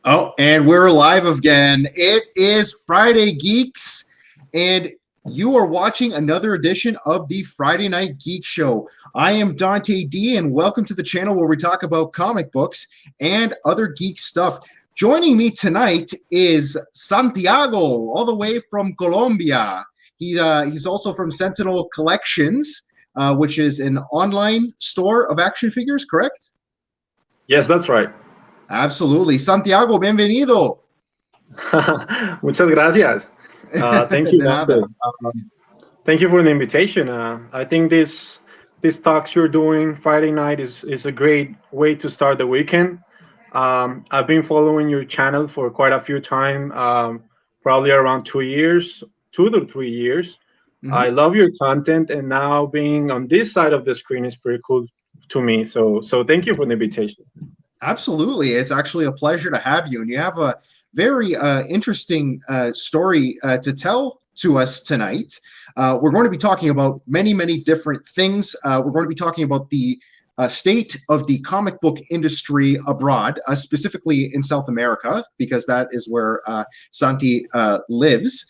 Oh, and we're live again. It is Friday Geeks, and you are watching another edition of the Friday Night Geek Show. I am Dante D, and welcome to the channel where we talk about comic books and other geek stuff. Joining me tonight is Santiago, all the way from Colombia. He's also from Sentinel Collections, which is an online store of action figures, correct? Yes, that's right. Absolutely. Santiago, bienvenido. Muchas gracias. Thank you, De Dante. nada. Thank you for the invitation. I think this talks you're doing Friday night is a great way to start the weekend. I've been following your channel for quite a few time, probably around 2 years, 2 to 3 years. I love your content, and now being on this side of the screen is pretty cool to me. So thank you for the invitation. Absolutely. It's actually a pleasure to have you. And you have a very interesting story to tell to us tonight. We're going to be talking about many, many different things. We're going to be talking about the state of the comic book industry abroad, specifically in South America, because that is where Santi lives.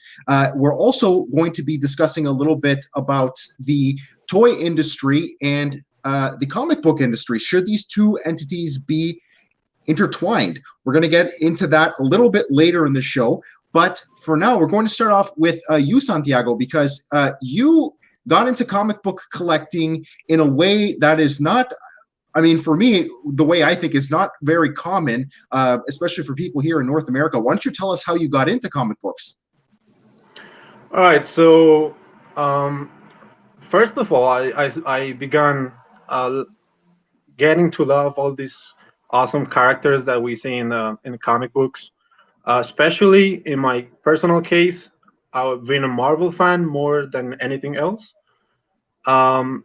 We're also going to be discussing a little bit about the toy industry and the comic book industry. Should these two entities be intertwined? We're going to get into that a little bit later in the show. But for now, we're going to start off with you, Santiago, because you got into comic book collecting in a way that is not, I mean, for me, the way I think is not very common, especially for people here in North America. Why don't you tell us how you got into comic books? All right. So first of all, I began getting to love all these awesome characters that we see in the comic books. Especially in my personal case, I've been a Marvel fan more than anything else. Um,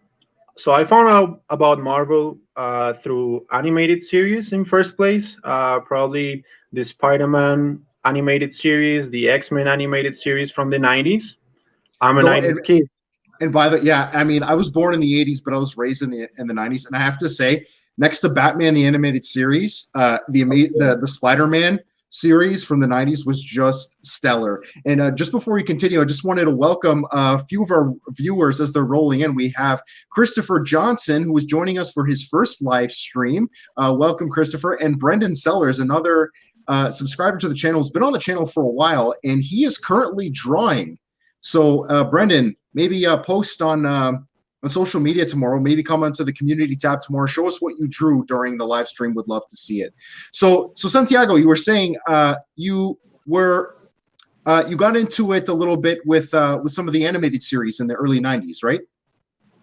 so I found out about Marvel through animated series in first place. Probably the Spider-Man animated series, the X-Men animated series from the '90s. I'm a Though, '90s kid. and by the yeah, I mean, I was born in the '80s, but I was raised in the '90s, and I have to say, next to Batman the animated series, the Spider-Man series from the '90s was just stellar. And just before we continue, I just wanted to welcome a few of our viewers as they're rolling in. We have Christopher Johnson, who is joining us for his first live stream. Welcome, Christopher, and Brendan Sellers, another subscriber to the channel, has been on the channel for a while, and he is currently drawing. So, Brendan, maybe post on social media tomorrow. Maybe come onto the community tab tomorrow. Show us what you drew during the live stream. Would love to see it. So Santiago, you were saying you got into it a little bit with some of the animated series in the early '90s, right?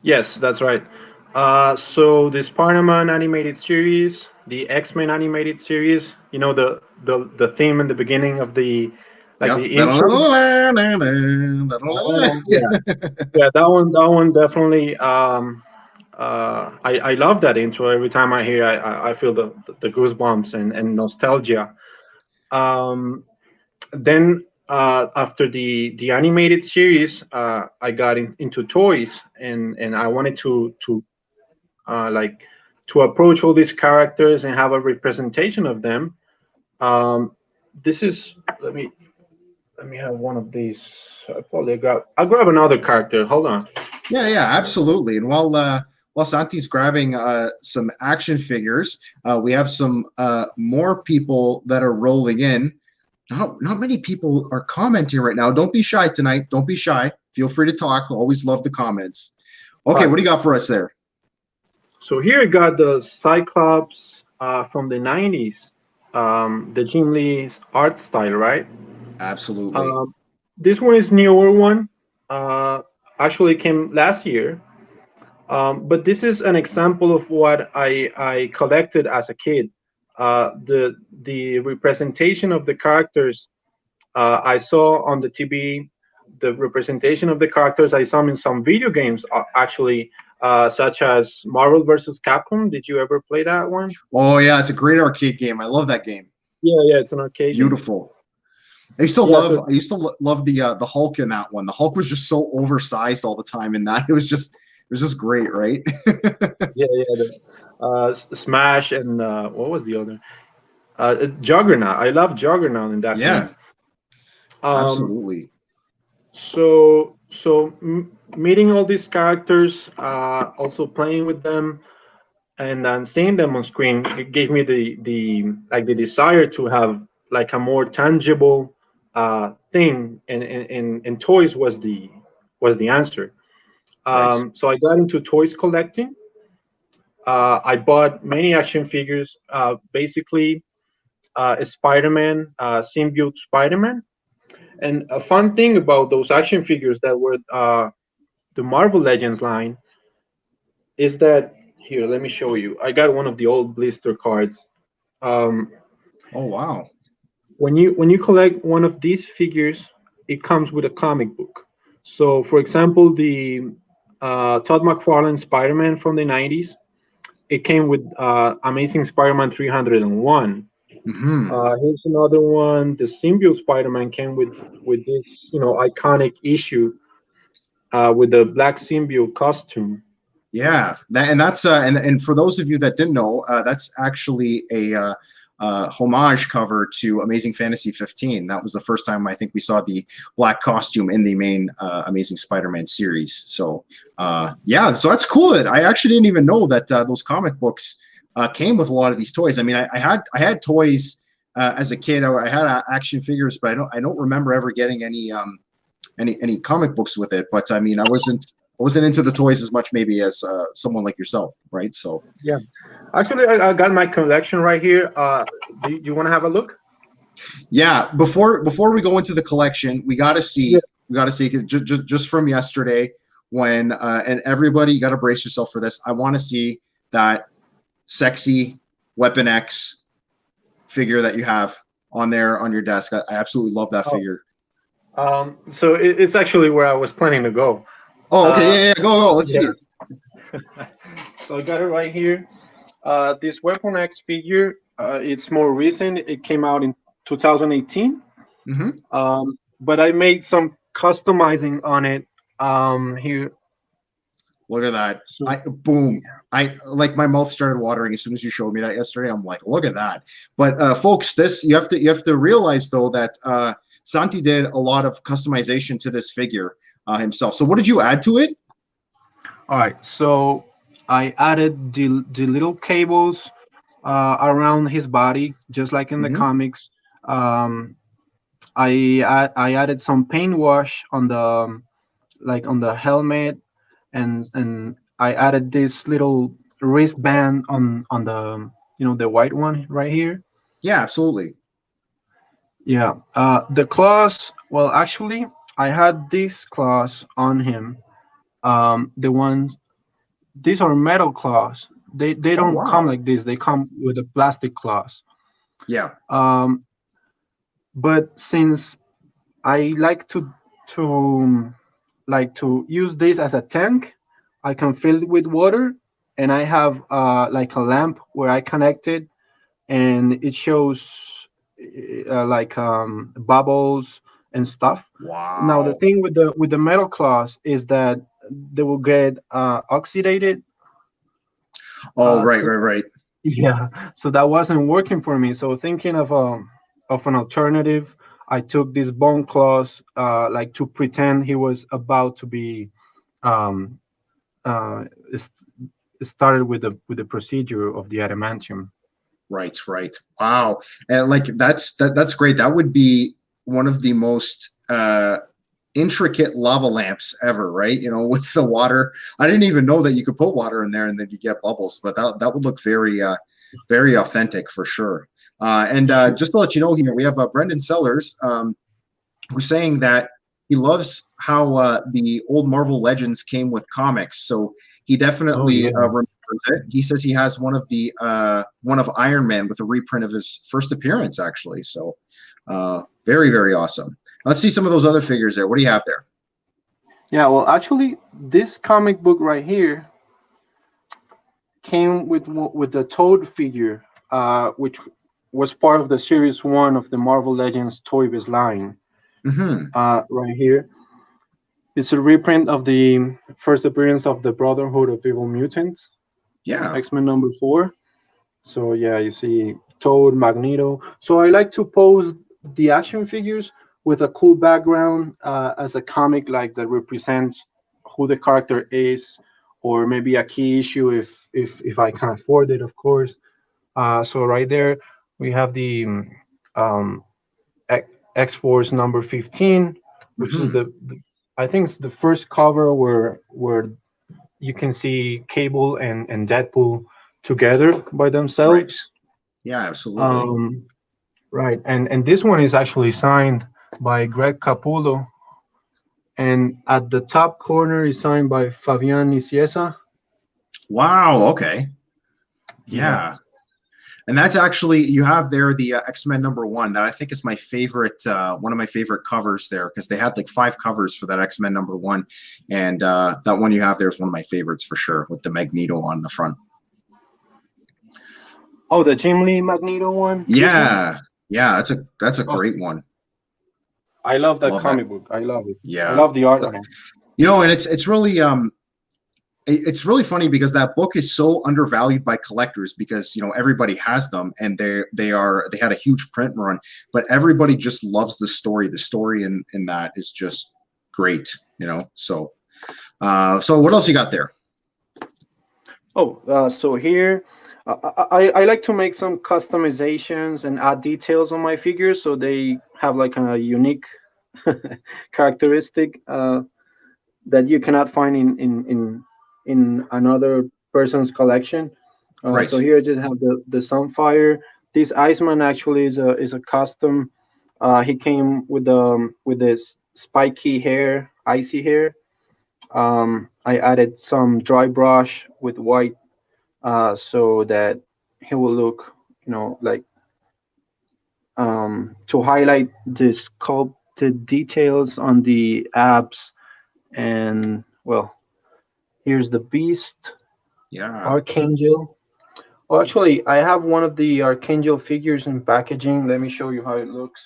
Yes, that's right. So the Spider-Man animated series, the X-Men animated series, you know the theme in the beginning of the Yep. the intro. Oh yeah, yeah, that one definitely. I love that intro. Every time I hear, I feel the goosebumps and nostalgia. Um, then after the animated series, I got into toys, and I wanted like to approach all these characters and have a representation of them. Um, this is let me have one of these. I'll grab another character. Hold on. Yeah, absolutely. And while Santi's grabbing some action figures, we have some more people that are rolling in. Not many people are commenting right now. Don't be shy tonight. Don't be shy. Feel free to talk. Always love the comments. Okay, what do you got for us there? So here I got the Cyclops from the '90s, the Jim Lee's art style, right? Absolutely. This one is newer one. Uh, Actually came last year. But this is an example of what I collected as a kid. The representation of the characters I saw on the TV, the representation of the characters I saw in some video games actually, such as Marvel versus Capcom. Did you ever play that one? Oh yeah, it's a great arcade game. I love that game. Yeah, it's an arcade game. Beautiful. I used to love the Hulk in that one. The Hulk was just so oversized all the time in that. It was just great, right? Yeah. Smash and what was the other? Juggernaut. I love Juggernaut in that Yeah, game. Um, absolutely. so meeting all these characters, also playing with them, and then seeing them on screen, it gave me the desire to have like a more tangible thing, and toys was the answer. Right. So I got into toys collecting. I bought many action figures, basically Spider-Man, symbiote Spider-Man. And a fun thing about those action figures that were the Marvel Legends line is that, here, let me show you. I got one of the old blister cards. Um, Oh wow. when you collect one of these figures, it comes with a comic book. So, for example, the Todd McFarlane Spider-Man from the '90s, it came with Amazing Spider-Man 301. Hmm. Here's another one. The symbiote Spider-Man came with this, iconic issue with the black symbiote costume. Yeah, that's and for those of you that didn't know, that's actually a homage cover to Amazing Fantasy 15. That was the first time I think we saw the black costume in the main Amazing Spider-Man series. So yeah, so that's cool. That I actually didn't even know that those comic books came with a lot of these toys. I mean, I had toys as a kid. I had action figures, but I don't remember ever getting any comic books with it. But I mean, I wasn't into the toys as much maybe as someone like yourself, right? So Yeah, actually, I got my collection right here. Do you want to have a look? yeah, before we go into the collection, Yeah. we got to see just from yesterday when and everybody, you got to brace yourself for this. I want to see that sexy Weapon X figure that you have on there on your desk. I absolutely love that Oh, figure. so it's actually where I was planning to go. Oh, okay, Uh, yeah, yeah, go, let's yeah. see it. So I got it right here. This Weapon X figure, it's more recent. It came out in 2018. Hmm. But I made some customizing on it. Here. Look at that. So Boom. I like my mouth started watering as soon as you showed me that yesterday. I'm like, look at that. But folks, this you have to realize though that Santi did a lot of customization to this figure himself. So what did you add to it? all right. So I added the little cables around his body, just like in the Hmm. comics. Um, I added some paint wash on the like on the helmet, and I added this little wristband on the the white one right here. Yeah, absolutely. Yeah. The claws. Well, actually, I had these claws on him. The ones these are metal claws. They Oh don't come wow. like this. They come with the plastic claws. Yeah. Um, but since I to to use this as a tank, I can fill it with water, and I have like a lamp where I connect it, and it shows bubbles and stuff. Now the Wow. thing with the metal claws is that they will get oxidated. Oh, right, So right, right. yeah, so that wasn't working for me. So thinking of an alternative, I took these bone claws like to pretend he was about to be um, uh, s- started with the procedure of the adamantium. Right, right. Wow. And like that's great. That would be one of the most intricate lava lamps ever, right? You know, with the water. I didn't even know that you could put water in there and then you get bubbles, but that would look very authentic for sure. And just to let you know here, we have Brendan Sellers who's saying that he loves how the old Marvel Legends came with comics. So he Oh definitely yeah. remembers it. He says he has one of Iron Man with a reprint of his first appearance, actually. So very awesome. Let's see some of those other figures there. What do you have there? Yeah, well, actually, this comic book right here came with the Toad figure, which was part of the series one of the Marvel Legends Toy-Biz line. Hmm. Right here, it's a reprint of the first appearance of the Brotherhood of Evil Mutants, Yeah. X-Men number 4. So yeah, you see Toad, Magneto. So I like to pose the action figures with a cool background as a comic like that represents who the character is, or maybe a key issue if I can afford it, of course. So right there we have the um, X Force number 15, which is Hmm. the I think it's the first cover where you can see Cable and Deadpool together by Right. themselves. Yeah, absolutely. Um, right, and this one is actually signed by Greg Capullo, and at the top corner is signed by Fabian Nicieza. Wow. Okay. Yeah. Yeah. And that's actually, you have there the X-Men #1 that I think is my favorite, one of my favorite covers there, because they had like 5 covers for that X-Men #1, and that one you have there is one of my favorites for sure, with the Magneto on the front. Oh, the Jim Lee Magneto one. This one. Yeah, yeah, that's a Oh, great one. I love that Love that. comic book. I love it. I Yeah, love the art, man. and it's really funny because that book is so undervalued by collectors, because everybody has them, and they had a huge print run, but everybody just loves the story. The story in that is just great. So what else you got there? Oh, so here, I like to make some customizations and add details on my figures so they have like a unique characteristic that you cannot find in another person's collection. Right. So here I just have the Sunfire. This Iceman actually is a custom. He came with this spiky hair, icy hair. I added some dry brush with white so that he will look, like to highlight the sculpted details on the abs. And well, here's the Beast, Yeah. Archangel. Oh, actually, I have one of the Archangel figures in packaging. Let me show you how it looks.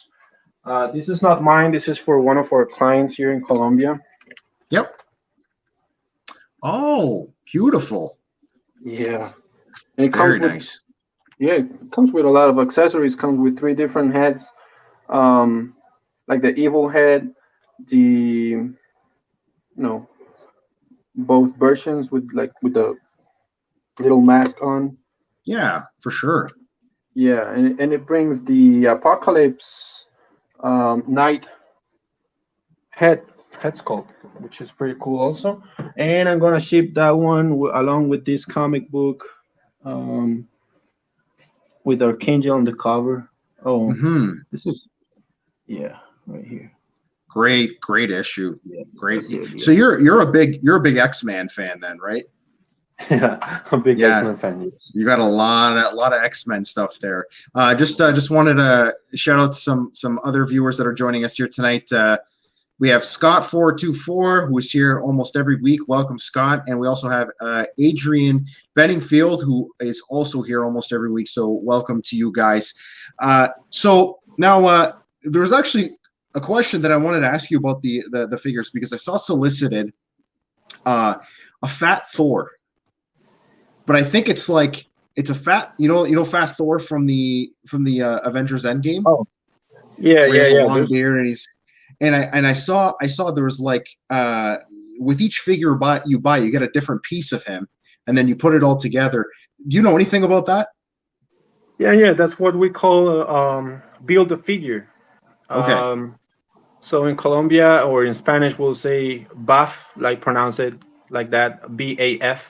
This is not mine. This is for one of our clients here in Colombia. Yep. Oh, beautiful. Yeah, and it Very comes with nice. yeah, it comes with a lot of accessories. Comes with 3 different heads, um, like the evil head, the both versions with the little mask on. Yeah, for sure. Yeah, and it brings the Apocalypse Knight head head sculpt, which is pretty cool also. And I'm gonna ship that one along with this comic book um, with Archangel on the cover. Oh, Hmm. this is yeah, right here. Great issue. Yeah, Great. that's the idea. So you're a big X-Man fan then, right? Yeah, I'm a big Yeah. X-Men fan. You got a lot of X-Men stuff there. Just wanted to shout out to some other viewers that are joining us here tonight. We have Scott424, who is here almost every week. Welcome, Scott. And we also have Adrian Benningfield, who is also here almost every week. So welcome to you guys. So now there's actually a question that I wanted to ask you about the figures, because I saw solicited a Fat Thor, but I think it's a fat, Fat Thor from the Avengers Endgame, Oh, yeah, where he yeah, has a yeah. long beard, and I saw there was with each figure you buy, you get a different piece of him, and then you put it all together. Do you know anything about that? Yeah. That's what we call build a figure. Okay. So in Colombia or in Spanish, we'll say BAF, like pronounce it like that, BAF.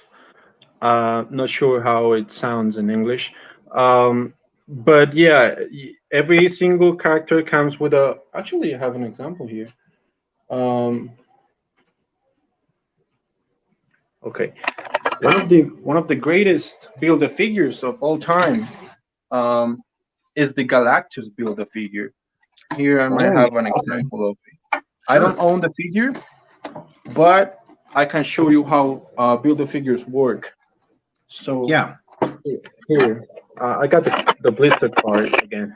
Not sure how it sounds in English. But yeah, every single character comes with a. Actually, I have an example here. Um, okay, one of the greatest build a figures of all time um, is the Galactus build a figure. Here I might Oh have an yeah. Okay. example of it. I don't Sure. own the figure, but I can show you how build a figures work. So Yeah. here, I got the blister card again.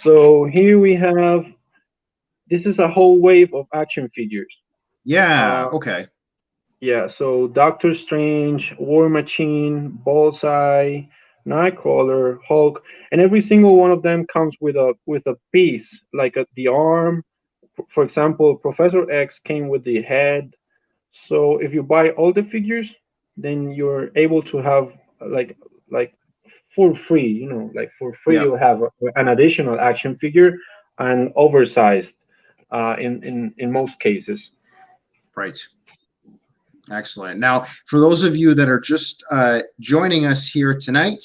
So here we have, this is a whole wave of action figures. Yeah. Uh, Okay. yeah, so Doctor Strange, War Machine, Bullseye, Nightcrawler, Hulk, and every single one of them comes with a piece, like the arm. For example, Professor X came with the head. So if you buy all the figures, then you're able to have like like for free, like for free Yeah. you have an additional action figure and oversized in most cases. Right. Excellent. Now, for those of you that are just joining us here tonight,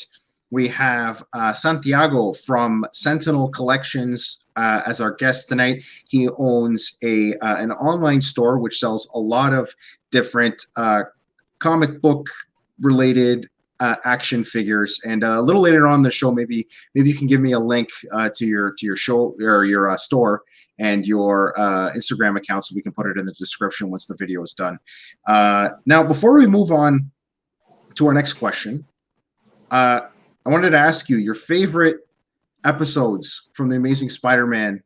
we have Santiago from Sentinel Collections as our guest tonight. He owns an online store which sells a lot of different comic book related action figures. And a little later on in the show, maybe you can give me a link to your show or your store and your Instagram account, so we can put it in the description once the video is done. Now, before we move on to our next question, I wanted to ask you your favorite episodes from the Amazing Spider-Man,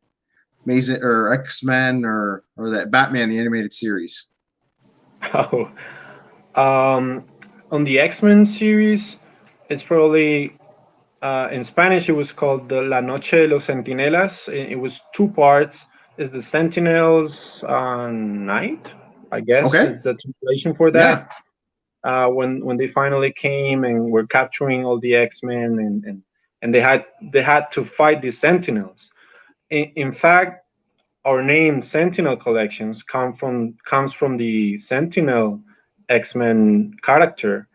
Amazing or X-Men, or that Batman the animated series. Oh, on the X-Men series, it's probably in Spanish it was called the La Noche de los Centinelas. It was two parts. It's the Sentinels Night, I guess Okay. it's the translation for Yeah. that. When they finally came and were capturing all the X-Men, and they had to fight the Sentinels. In fact, our name Sentinel Collections comes from the Sentinel X-Men character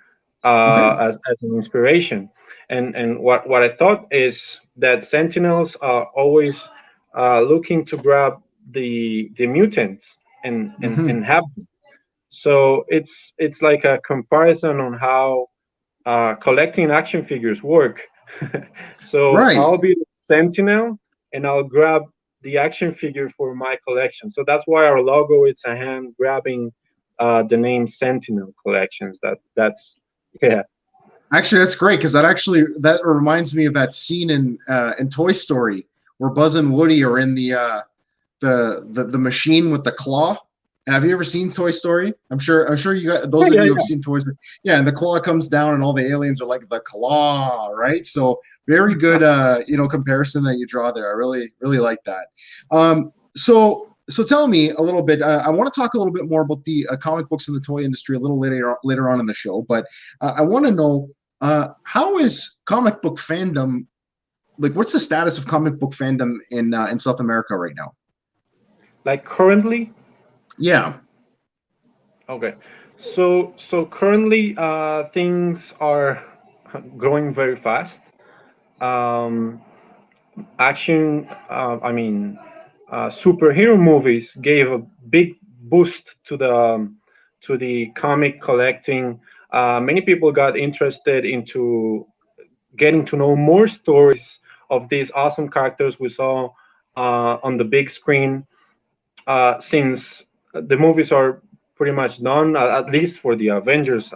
Okay. as an inspiration. And what I thought is that Sentinels are always looking to grab the mutants Mm-hmm. and have them. So it's like a comparison on how collecting action figures work. So Right. I'll be the Sentinel and I'll grab the action figure for my collection. So that's why our logo is a hand grabbing the name Sentinel Collections. That's yeah. Actually, that's great because that reminds me of that scene in Toy Story where Buzz and Woody are in the machine with the claw. Have you ever seen Toy Story? I'm sure you got Yeah, those of yeah, you who have yeah. seen Toy Story. Yeah, and the claw comes down and all the aliens are like the claw, right? So very good comparison that you draw there. I really like that. So tell me a little bit. I want to talk a little bit more about the comic books in the toy industry a little later on in the show, but I want to know how is comic book fandom, like what's the status of comic book fandom in South America right now? Like currently, Yeah. okay. So currently, things are growing very fast. Um, action, superhero movies gave a big boost to the comic collecting. Many people got interested into getting to know more stories of these awesome characters we saw on the big screen, since the movies are pretty much done, at least for the Avengers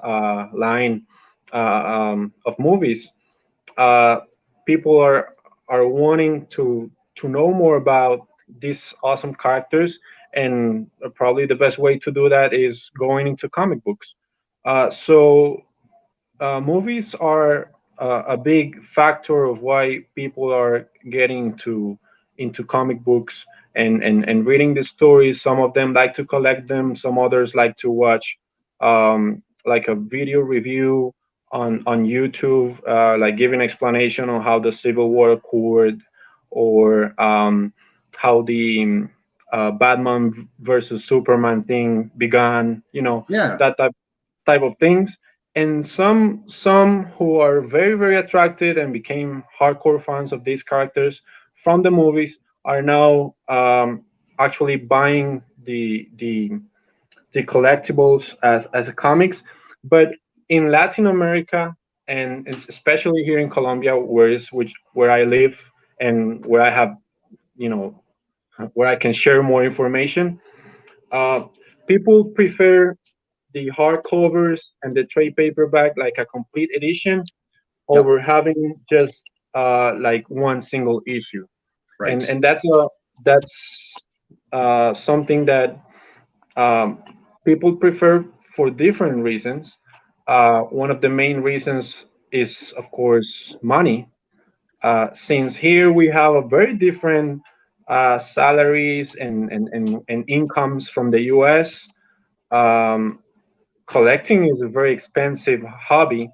line of movies. uh, People are wanting to know more about these awesome characters, and probably the best way to do that is going into comic books. Movies are a big factor of why people are getting into comic books and reading the stories. Some of them like to collect them. Some others like to watch like a video review on YouTube, like giving explanation on how the Civil War occurred, or how the Batman versus Superman thing began. Yeah. That type of things. And some who are very attracted and became hardcore fans of these characters from the movies are now actually buying the collectibles as a comics. But in Latin America, and especially here in Colombia, where I live and where I have, you know where I can share more information, uh, people prefer the hardcovers and the trade paperback, like a complete edition, Yep. over having just like one single issue. and Right. and that's something that people prefer for different reasons. One of the main reasons is, of course, money. Since here we have a very different salaries and incomes from the US, um, collecting is a very expensive hobby.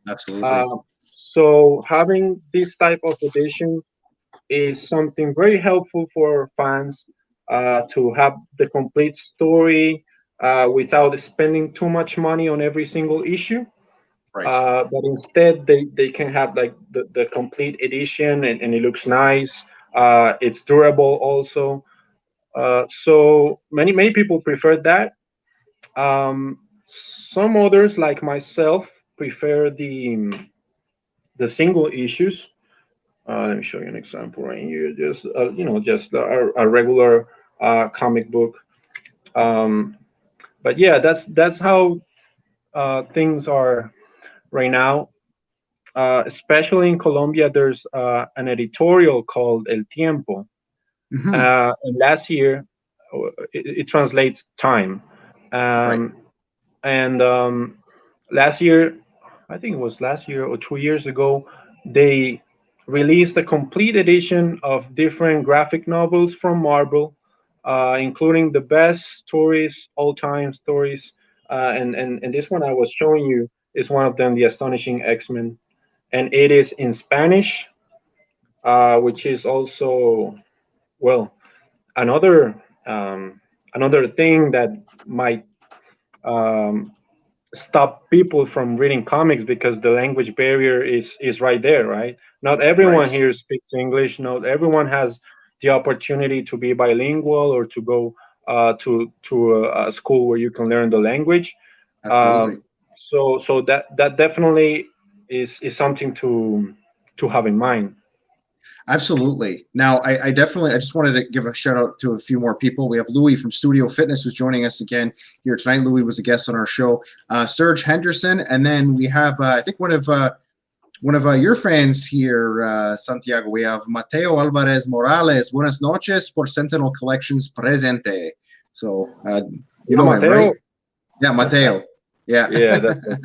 Absolutely. So having this type of editions is something very helpful for fans to have the complete story without spending too much money on every single issue. Right. But instead, they can have like the complete edition, and it looks nice. It's durable also. So many people prefer that. Some others, like myself, prefer the single issues. Let me show you an example right here. Just just a regular comic book. Um, but yeah, that's how things are right now. Especially in Colombia, there's an editorial called El Tiempo. Hmm. And last year, it translates time. Right. Um, and last year, I think it was last year or 2 years ago, they released a complete edition of different graphic novels from Marvel, including the best stories, all-time stories. And this one I was showing you is one of them, the Astonishing X-Men, and it is in Spanish, which is also, well, another another thing that might um, stop people from reading comics, because the language barrier is right there, right? Not Right. everyone here speaks English. Not everyone has the opportunity to be bilingual or to go to a school where you can learn the language. Absolutely. Um, so that definitely is something to have in mind. Absolutely. Now, I definitely, I just wanted to give a shout out to a few more people. We have Louis from Studio Fitness who's joining us again here tonight. Louis was a guest on our show. Serge Henderson, and then we have, I think one of your fans here, Santiago. We have Mateo Alvarez Morales. Buenas noches por Sentinel Collections presente. So you Yeah, know him, right? Mateo. Yeah, Mateo. Yeah. Yeah, that's it.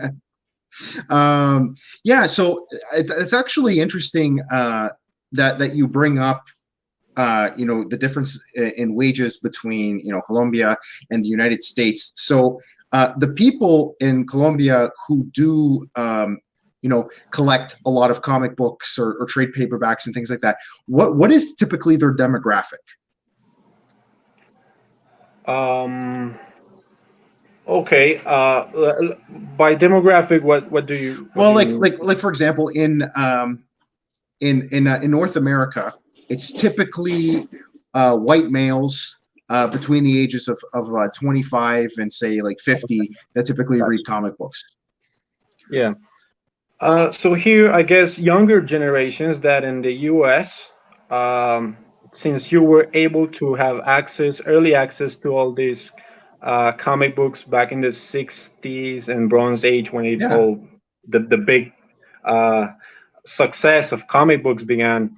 Yeah, so it's actually interesting that you bring up the difference in wages between Colombia and the United States. So the people in Colombia who do collect a lot of comic books or trade paperbacks and things like that, what is typically their demographic? Um, okay. By demographic, what do Well, you like mean? like for example, in North America, it's typically white males between the ages of 25 and say like 50 that typically read Gotcha. comic books. Yeah. So here, I guess younger generations that in the U.S., um, since you were able to have early access to all these comic books back in the '60s and Bronze Age, when it Yeah, all the big uh, success of comic books began.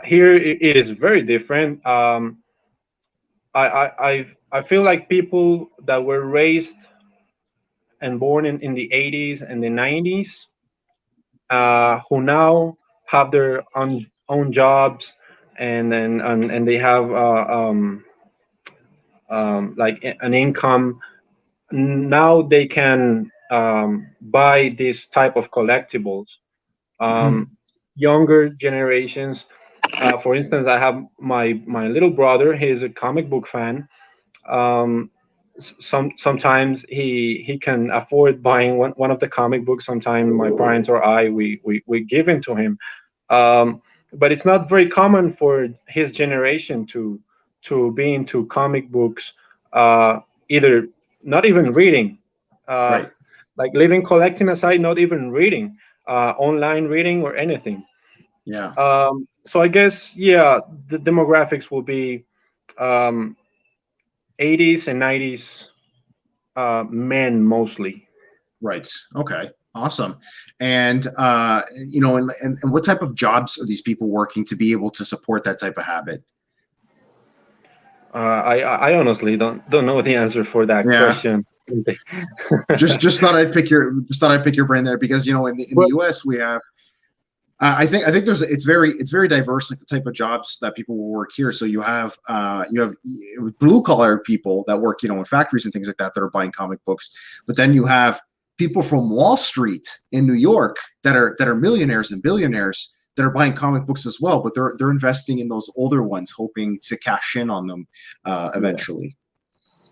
Here, it is very different. I feel like people that were raised and born in the '80s and the '90s, who now have their own jobs, and they have like an income. Now they can buy this type of collectibles. hmm, Um, Younger generations, for instance, I have my little brother. He's a comic book fan. um, Sometimes he can afford buying one of the comic books. Sometimes my parents or I, we give it to him. But it's not very common for his generation to be into comic books, either not even reading, uh, right. like living collecting aside, not even reading, online reading or anything. Yeah, So I guess, yeah, the demographics will be um, 80s and 90s, men mostly. right. Okay, awesome. And and what type of jobs are these people working to be able to support that type of habit? I honestly don't know the answer for that Yeah, question. just thought I'd pick your brain there because in the U.S. we have. I think it's very diverse, like the type of jobs that people will work here. So you have blue collar people that work in factories and things like that are buying comic books, but then you have people from Wall Street in New York that are millionaires and billionaires that are buying comic books as well, but they're investing in those older ones, hoping to cash in on them eventually.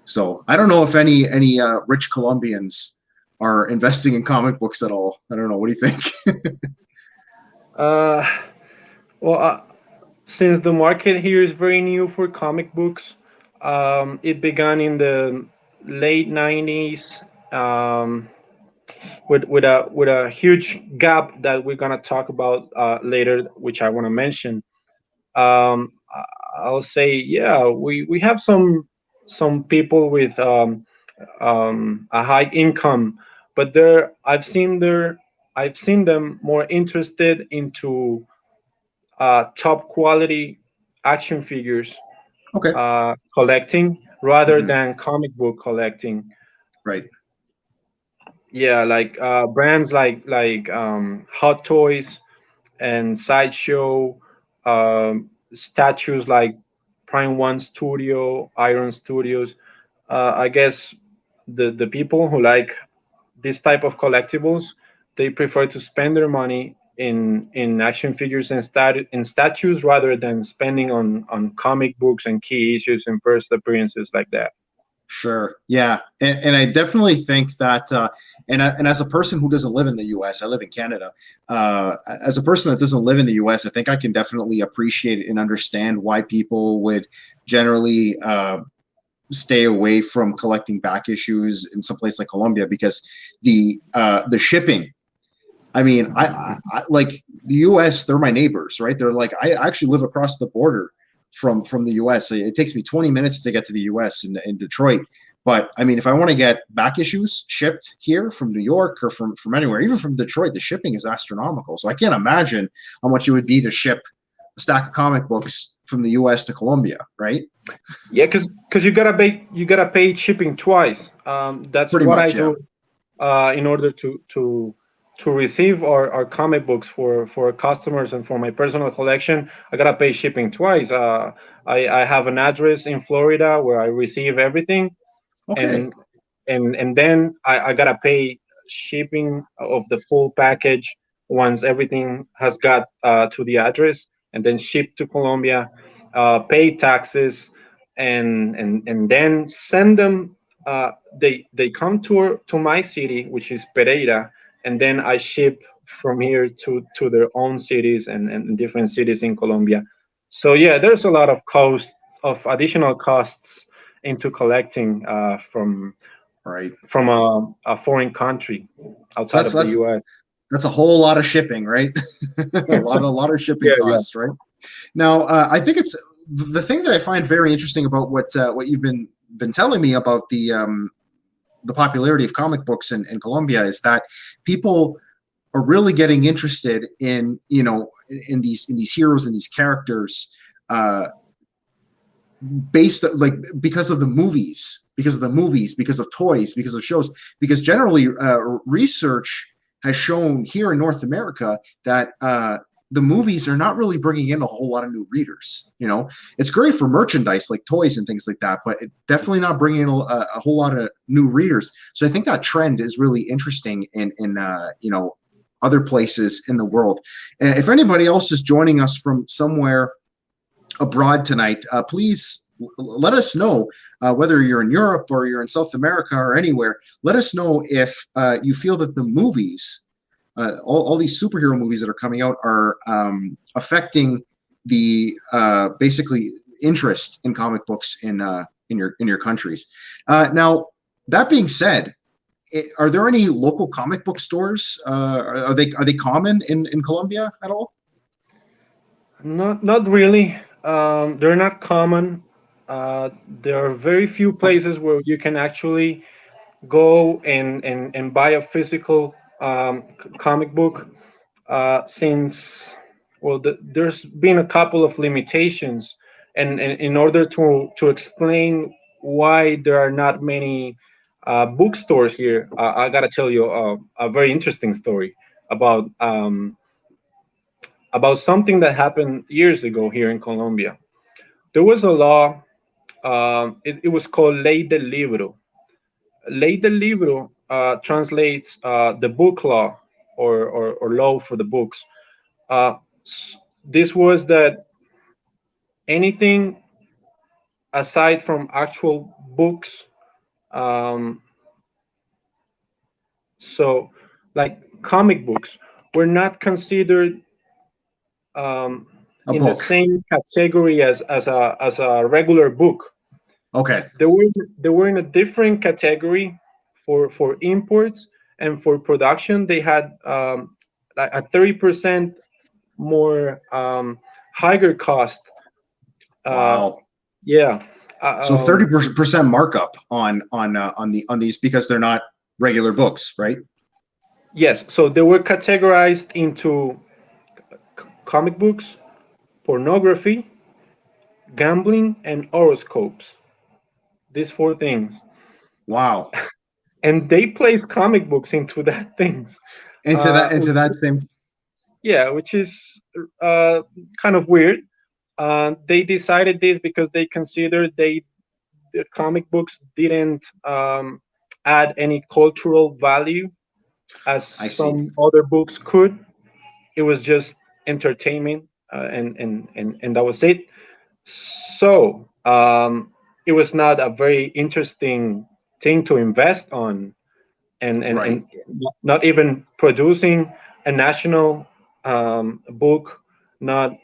So I don't know if any rich Colombians are investing in comic books at all. I don't know. What do you think? Since the market here is very new for comic books, it began in the late 90s, with a huge gap that we're gonna talk about later, which I want to mention. Um, I'll say, yeah, we have some people with a high income, but I've seen them more interested into top quality action figures Okay. collecting rather than comic book collecting. Right. Yeah, like brands like Hot Toys and Sideshow, statues like Prime One Studio, Iron Studios. I guess the people who like this type of collectibles, they prefer to spend their money in action figures and statues rather than spending on comic books and key issues and first appearances like that. Sure. Yeah. And I definitely think that, and as a person who doesn't live in the U.S., I live in Canada. As a person that doesn't live in the U.S., I think I can definitely appreciate and understand why people would generally stay away from collecting back issues in some place like Colombia, because the shipping. I mean, I like the U.S. They're my neighbors, right? They're like, I actually live across the border from the US. It takes me 20 minutes to get to the US in Detroit. But I mean, if I want to get back issues shipped here from New York or from anywhere, even from Detroit, the shipping is astronomical. So I can't imagine how much it would be to ship a stack of comic books from the US to Colombia, right? Yeah, because you gotta pay shipping twice. That's Pretty what much, I do in order to receive our comic books for customers and for my personal collection. I gotta pay shipping twice. I have an address in Florida where I receive everything, Okay. and then I gotta pay shipping of the full package once everything has got to the address, and then ship to Colombia, pay taxes, and then send them. They come to my city, which is Pereira, and then I ship from here to their own cities and different cities in Colombia. So yeah, there's a lot of additional costs into collecting Right. from a foreign country So outside of the U.S. that's a whole lot of shipping, right? a lot of shipping Yeah, costs, right? Now, I think it's the thing that I find very interesting about what you've been telling me about the popularity of comic books in Colombia is that people are really getting interested in in these heroes and these characters based like because of movies, because of toys, because of shows, because generally research has shown here in North America that the movies are not really bringing in a whole lot of new readers. It's great for merchandise like toys and things like that, but it definitely not bringing in a whole lot of new readers. So I think that trend is really interesting in other places in the world. And if anybody else is joining us from somewhere abroad tonight, please let us know whether you're in Europe or you're in South America or anywhere. Let us know if you feel that the movies, all these superhero movies that are coming out, are affecting the basically interest in comic books in your countries. Now, that being said, are there any local comic book stores? Are they common in Colombia at all? Not really. They're not common. There are very few places where you can actually go and buy a physical comic book, since there's been a couple of limitations, and in order to explain why there are not many bookstores here, I gotta tell you a very interesting story about something that happened years ago here in Colombia. There was a law. It was called Ley del Libro. Ley del Libro translates the book law, or law for the books. Uh, this was that anything aside from actual books, um, so like comic books, were not considered um, A in the book. same category as a regular book. Okay. They were in a different category for imports, and for production they had like a 30% more higher cost. Uh, Wow. yeah. So Uh, um, 30% markup on these because they're not regular books, right? yes. So they were categorized into comic books, pornography, gambling, and horoscopes. These four things, Wow. and they place comic books into that things. Into Uh, that into that same. yeah, which is uh, kind of weird. They decided this because they considered the comic books didn't add any cultural value as I see. some other books could. It was just entertainment, and that was it. So it was not a very interesting thing to invest on, Right. and not even producing a national book, not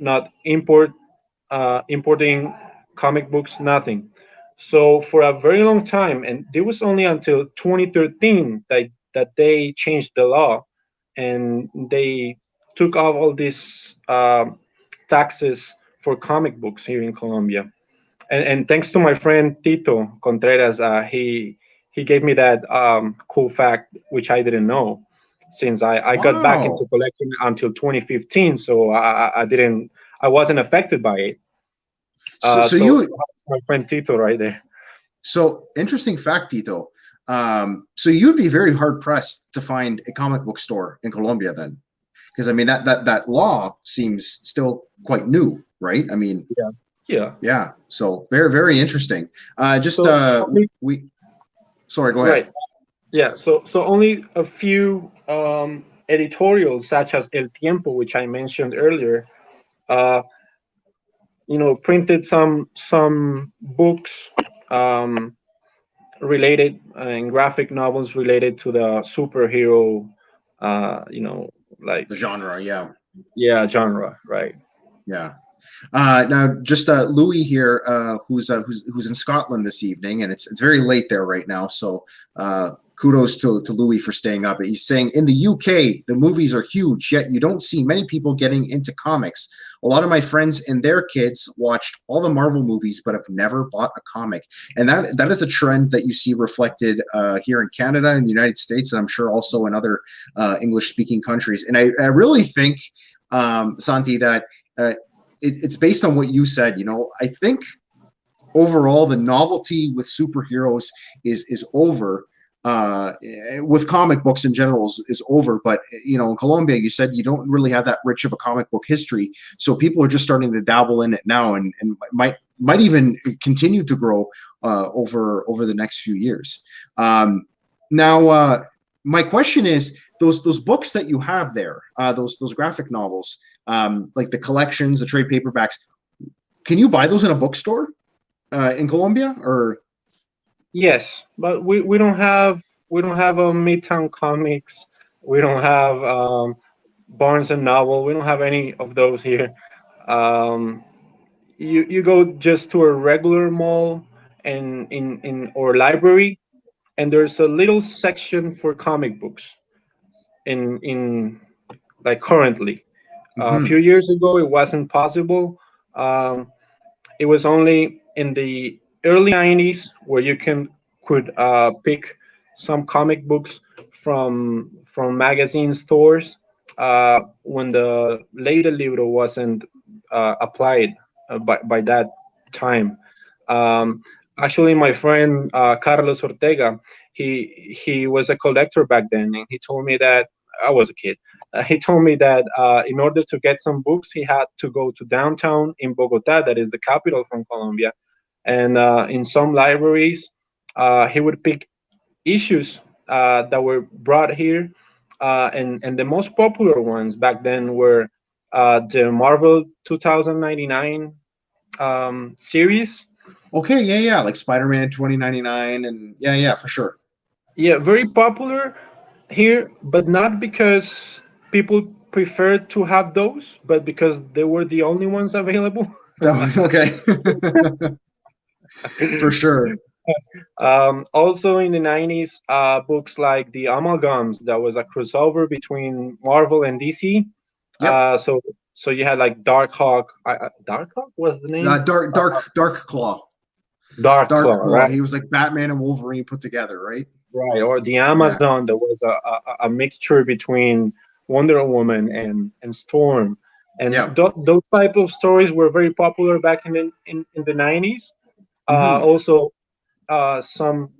importing comic books, nothing. So for a very long time, and it was only until 2013 that they changed the law, and they took off all these taxes for comic books here in Colombia. And thanks to my friend Tito Contreras, he gave me that cool fact which I didn't know, since I got back into Wow. collecting until 2015, so I wasn't affected by it. So, so So you that's my friend Tito right there. so interesting fact, Tito. So you'd be very hard pressed to find a comic book store in Colombia then, because I mean that law seems still quite new, right? I mean, Yeah, yeah. yeah. So very interesting. Just So only, we. Sorry, go ahead. right, yeah. So only a few editorials, such as El Tiempo, which I mentioned earlier, uh, printed some books um, related, and graphic novels related to the superhero, like, The genre, yeah. yeah, genre, right? Yeah. Now, just Louis here, who's in Scotland this evening, and it's very late there right now. So kudos to Louis for staying up. He's saying in the UK the movies are huge, yet you don't see many people getting into comics. A lot of my friends and their kids watched all the Marvel movies, but have never bought a comic, and that is a trend that you see reflected here in Canada and the United States, and I'm sure also in other English-speaking countries. And I really think, Santi, that it's based on what you said. I think overall the novelty with superheroes is over. With comic books in general is over. But in Colombia, you said you don't really have that rich of a comic book history, so people are just starting to dabble in it now, and might even continue to grow over the next few years. Now, my question is, those books that you have there, those graphic novels, like the collections, the trade paperbacks, can you buy those in a bookstore in Colombia? Or Yes, but we don't have a Midtown Comics. We don't have Barnes and Noble. We don't have any of those here. Um, you go just to a regular mall and in or library, and there's a little section for comic books in like currently. A few Mhm. years ago, it wasn't possible. Um, it was only in the early 90s where you could pick some comic books from magazine stores, when the Ley del Libro wasn't applied by that time. Um, Actually, my friend Carlos Ortega, he was a collector back then, and he told me that I was a kid. He told me that in order to get some books, he had to go to downtown in Bogota, that is the capital from Colombia, and in some libraries, he would pick issues that were brought here, and the most popular ones back then were the Marvel 2099 series. Okay, yeah, like Spider-Man 2099, and yeah, for sure. Yeah, very popular here, but not because people preferred to have those, but because they were the only ones available. Okay, for sure. Also in the 90s, books like the Amalgams, that was a crossover between Marvel and DC. Yep. So you had like Dark Hawk. Dark Hawk was the name? Dark Claw. Dark Dark Claw, Claw. right? He was like Batman and Wolverine put together, right? Right. Or the Amazon, that was a mixture between Wonder Woman and Storm. Yeah. And those type of stories were very popular back in the 90s. Mhm. Also, some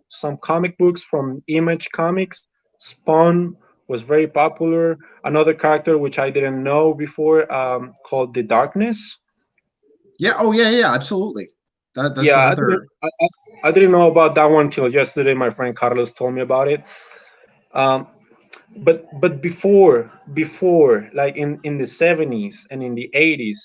comic books from Image Comics. Spawn was very popular. Another character which I didn't know before, called the Darkness. Yeah. Oh, yeah, absolutely. That's Yeah, another. I didn't know about that one till yesterday. My friend Carlos told me about it. Um, but before, like in the 70s and in the 80s,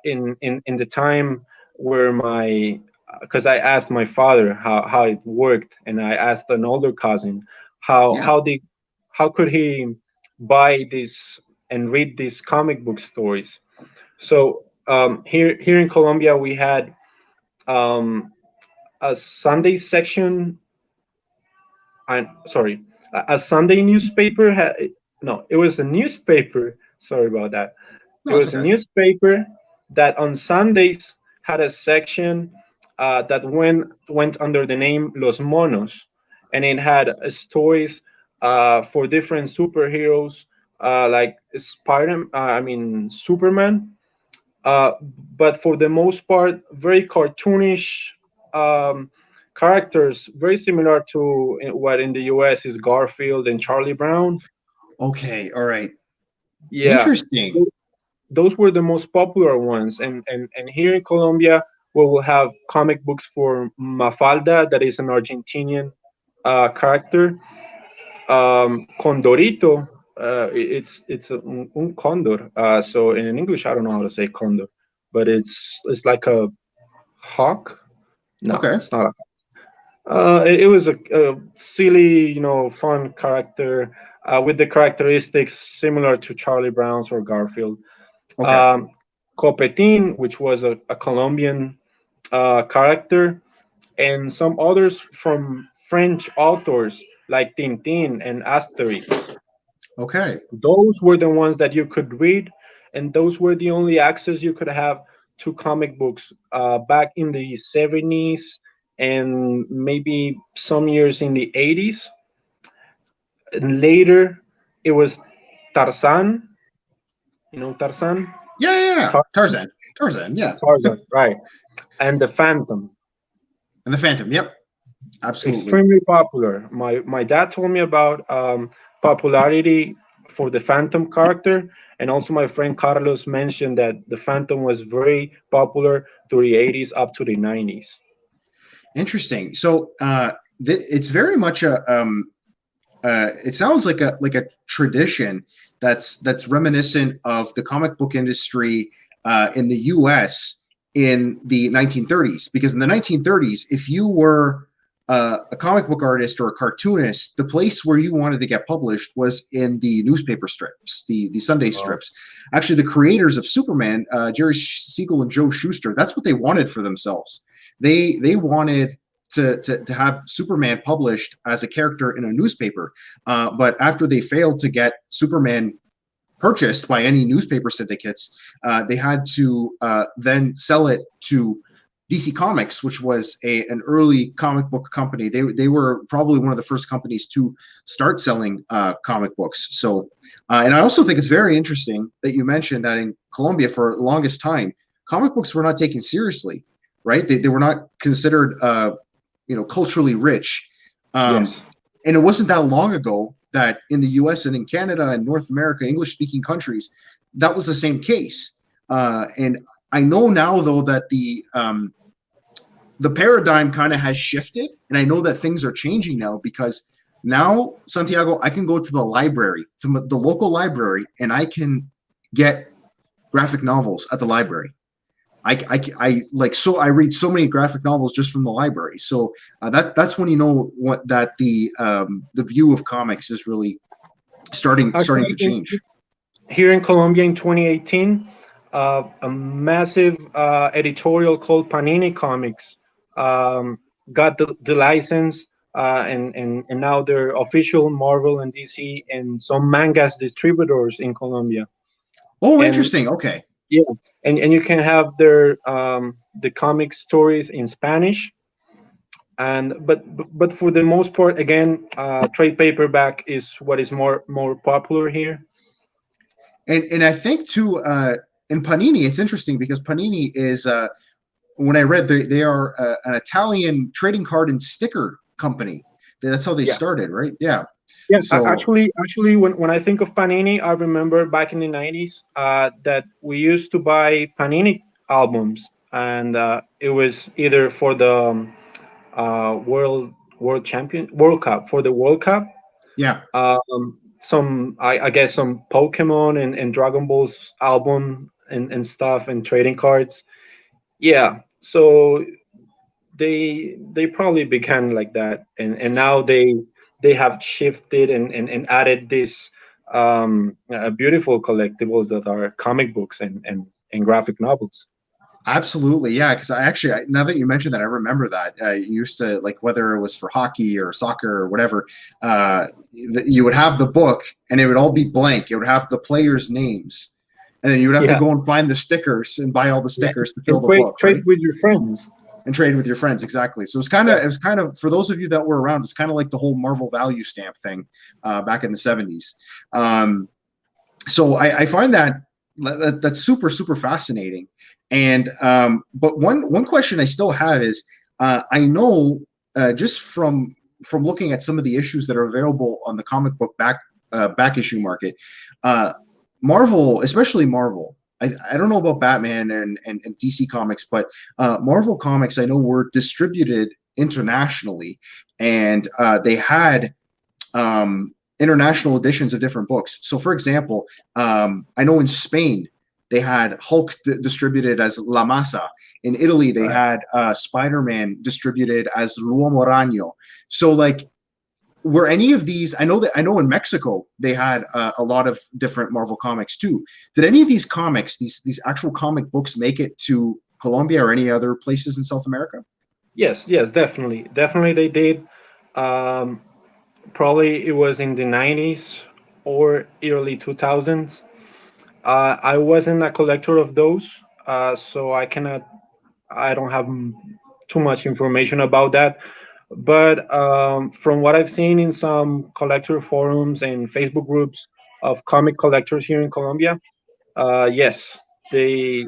in the time where my, because I asked my father how it worked, and I asked an older cousin Yeah. how could he buy this and read these comic book stories. So here in Colombia we had um, a Sunday section. I'm sorry, a Sunday newspaper had, no, it was a newspaper. Sorry about that. It No, it's was a okay. newspaper that on Sundays had a section that went under the name Los Monos, and it had stories for different superheroes, like Superman, uh, but for the most part, very cartoonish um, characters, very similar to what in the US is Garfield and Charlie Brown. Okay. All right. Yeah, Interesting. those were the most popular ones. And here in Colombia, we will have comic books for Mafalda, that is an Argentinian character. Condorito, it's un condor. So in English, I don't know how to say condor, but it's like a hawk. No, Okay. it's not a. It was a silly, fun character with the characteristics similar to Charlie Brown's or Garfield. Okay. Um, Copetin, which was a Colombian character, and some others from French authors like Tintin and Asterix. Okay. Those were the ones that you could read, and those were the only access you could have to comic books back in the 70s and maybe some years in the 80s. And later, it was Tarzan. You know Tarzan? Yeah. Tarzan, Tarzan. Yeah. Tarzan, right? And the Phantom. And the Phantom. Yep. Absolutely. Extremely popular. My dad told me about popularity for the Phantom character, and also my friend Carlos mentioned that the Phantom was very popular through the 80s up to the 90s. Interesting. So it's very much a it sounds like a tradition that's reminiscent of the comic book industry in the U.S. in the 1930s. Because in the 1930s, if you were a comic book artist or a cartoonist, the place where you wanted to get published was in the newspaper strips, the Sunday strips. Actually, the creators of Superman, Jerry Siegel and Joe Shuster, that's what they wanted for themselves. They wanted to have Superman published as a character in a newspaper. But after they failed to get Superman purchased by any newspaper syndicates, they had to then sell it to DC Comics, which was an early comic book company. They were probably one of the first companies to start selling comic books. So, and I also think it's very interesting that you mentioned that in Colombia, for the longest time, comic books were not taken seriously, right? They were not considered culturally rich. Yes. And it wasn't that long ago that in the US and in Canada and North America, English speaking countries, that was the same case. And I know now, though, that the paradigm kind of has shifted. And I know that things are changing now because now, Santiago, I can go to the library, to the local library, and I can get graphic novels at the library. I read so many graphic novels just from the library. So that's when you know that the view of comics is really starting to change. Here in Colombia in 2018, a massive editorial called Panini Comics got the license, and now they're official Marvel and DC and some mangas distributors in Colombia. Oh, And interesting. Okay. yeah, and you can have their the comic stories in Spanish, and but for the most part, again, trade paperback is what is more popular here. And I think too, in Panini, it's interesting because Panini is when I read they are an Italian trading card and sticker company. That's how they Yeah. started, right? Yeah. Yeah, So actually, when I think of Panini, I remember back in the 90s that we used to buy Panini albums, and it was either for the World Cup, for the World Cup. yeah, Some I guess some Pokemon and Dragon Ball's album and stuff and trading cards. Yeah, so they probably began like that, and now they have shifted and added this beautiful collectibles that are comic books and graphic novels. absolutely. Yeah, because now that you mentioned that, I remember that you used to, like, whether it was for hockey or soccer or whatever, you would have the book and it would all be blank. It would have the players' names, and then you would have to Yeah, go and find the stickers and buy all the yeah, stickers to fill and the book, trade right? with your friends. And trade with your friends, exactly. So Yeah. it was kind of for those of you that were around, it's kind of like the whole Marvel value stamp thing back in the 70s. So I find that's super fascinating. And but one question I still have is I know just from looking at some of the issues that are available on the comic book back issue market, Marvel, especially Marvel. I don't know about Batman and DC Comics, but Marvel Comics I know were distributed internationally, and they had international editions of different books. So, for example, I know in Spain they had Hulk distributed as La Masa. In Italy, they had Spider-Man distributed as L'Uomo Ragno. So, like, were any of these? I know in Mexico they had a lot of different Marvel comics too. Did any of these comics, these actual comic books, make it to Colombia or any other places in South America? Yes, definitely they did. Um, Probably it was in the 90s or early 2000s. I wasn't a collector of those, so I don't have too much information about that. But from what I've seen in some collector forums and Facebook groups of comic collectors here in Colombia, yes, they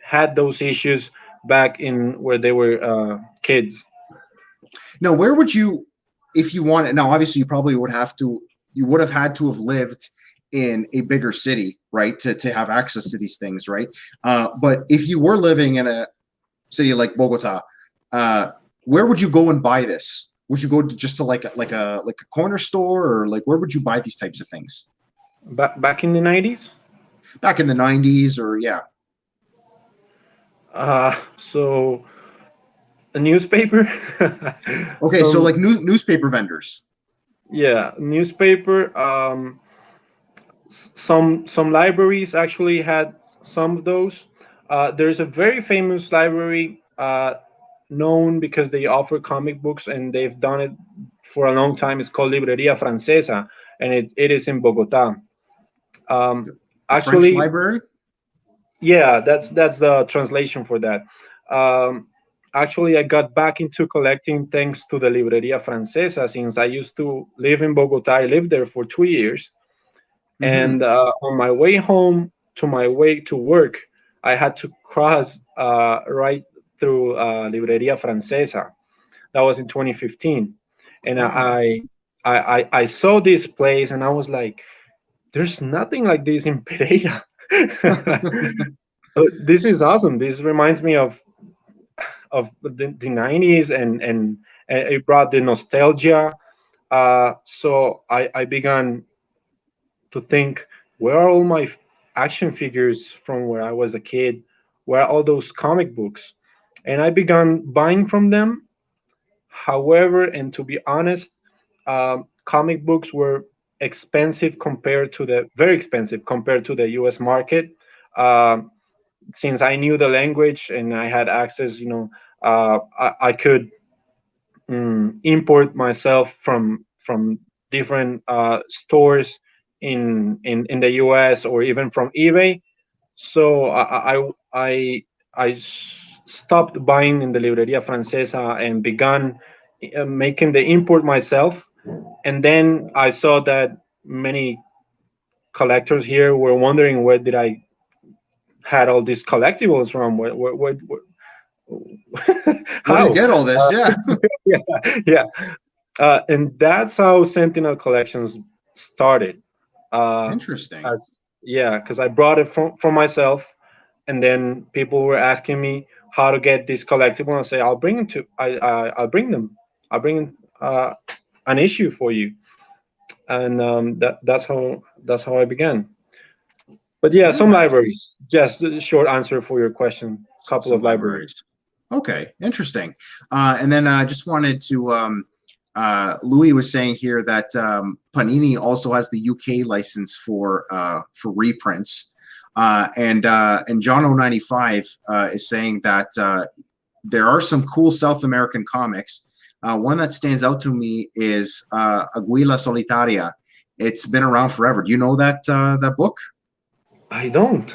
had those issues back in where they were kids. Now, where would you, if you wanted? Now, obviously, you would have had to have lived in a bigger city, right, to have access to these things, right? But if you were living in a city like Bogota, where would you go and buy this? Would you go to just to like a corner store, or like where would you buy these types of things? Back in the 90s. Back in the 90s, or yeah. So a newspaper. Okay, so Some, like newspaper vendors. yeah, newspaper. Some libraries actually had some of those. There's a very famous library known because they offer comic books and they've done it for a long time. It's called Libreria Francesa, and it is in Bogota. Um, The French Actually, library. yeah, that's the translation for that. Um, Actually, I got back into collecting thanks to the Libreria Francesa since I used to live in Bogota. I lived there for 2 years, Mm-hmm. and on my way home to my way to work, I had to cross right through Libreria Francesa. That was in 2015, and Wow. I saw this place, and I was like, "There's nothing like this in Pereira." This is awesome. This reminds me of the 90s, and it brought the nostalgia. So I began to think, where are all my action figures from where I was a kid? Where are all those comic books? And I began buying from them. However, and to be honest, comic books were expensive compared to the very expensive compared to the U.S. market. Um since I knew the language and I had access, I could import myself from different stores in the US or even from eBay. So stopped buying in the Libreria Francesa and began making the import myself. And then I saw that many collectors here were wondering where did I had all these collectibles from. Where do you How? get all this? Yeah. Yeah, yeah. And that's how Sentinel Collections started. Uh, Interesting. as yeah, because I brought it from myself, and then people were asking me how to get this collectible, and I say I'll bring them to I'll bring them. I'll bring an issue for you, and that's how I began. But yeah, All some right. libraries. Just a short answer for your question. Couple Some of libraries. libraries. Okay, interesting. And then I just wanted to, Louis was saying here that Panini also has the UK license for reprints, and John O95 is saying that there are some cool South American comics. One that stands out to me is Aguila Solitaria. It's been around forever. Do you know that book? I don't.